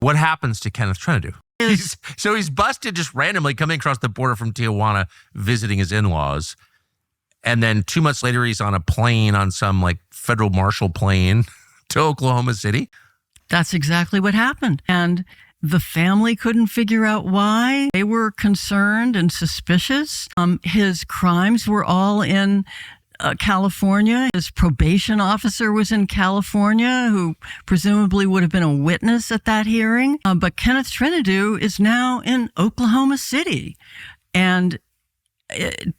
What happens to Kenneth Trinidu? He's busted just randomly coming across the border from Tijuana, visiting his in-laws. And then 2 months later, he's on a plane, on some like federal marshal plane to Oklahoma City. That's exactly what happened. And the family couldn't figure out why. They were concerned and suspicious. His crimes were all in California. His probation officer was in California, who presumably would have been a witness at that hearing. But Kenneth Trinidu is now in Oklahoma City. And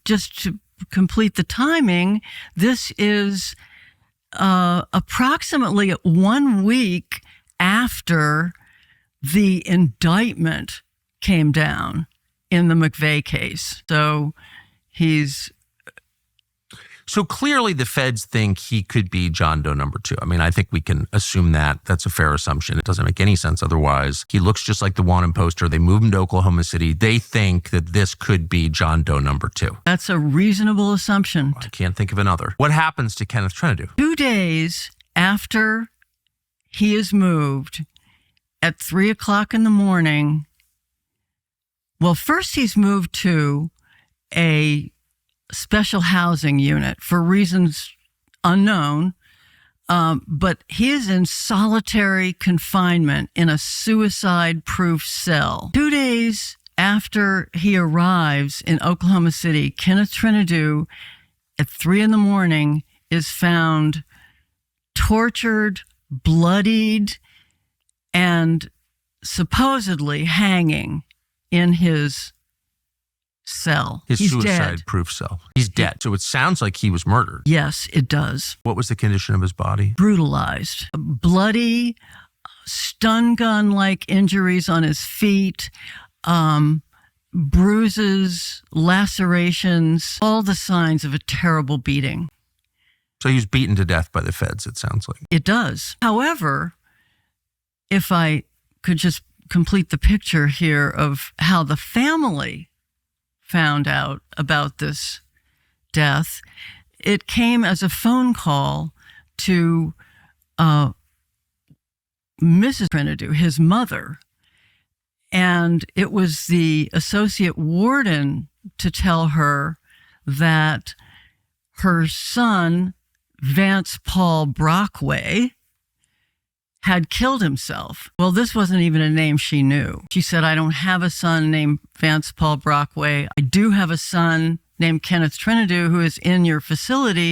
just to complete the timing, this is approximately 1 week after the indictment came down in the McVeigh case. So clearly the feds think he could be John Doe number 2. I mean, I think we can assume that. That's a fair assumption. It doesn't make any sense otherwise. He looks just like the wanted poster. They move him to Oklahoma City. They think that this could be John Doe number 2. That's a reasonable assumption. I can't think of another. What happens to Kenneth Trinidu? 2 days after he is moved, at 3 o'clock in the morning, well, first he's moved to a special housing unit for reasons unknown, but he is in solitary confinement in a suicide-proof cell. 2 days after he arrives in Oklahoma City, Kenneth Trinidu, at 3 in the morning, is found tortured, bloodied, and supposedly hanging in his cell. His He's suicide-proof cell. He's dead. So it sounds like he was murdered. Yes, it does. What was the condition of his body? Brutalized. Bloody, stun gun-like injuries on his feet, bruises, lacerations, all the signs of a terrible beating. So he was beaten to death by the feds, it sounds like. It does. However, if I could just complete the picture here of how the family found out about this death, it came as a phone call to Mrs. Trinidu, his mother, and it was the associate warden to tell her that her son, Vance Paul Brockway, had killed himself. Well, this wasn't even a name she knew. She said, I don't have a son named Vance Paul Brockway. I do have a son named Kenneth Trinidu who is in your facility.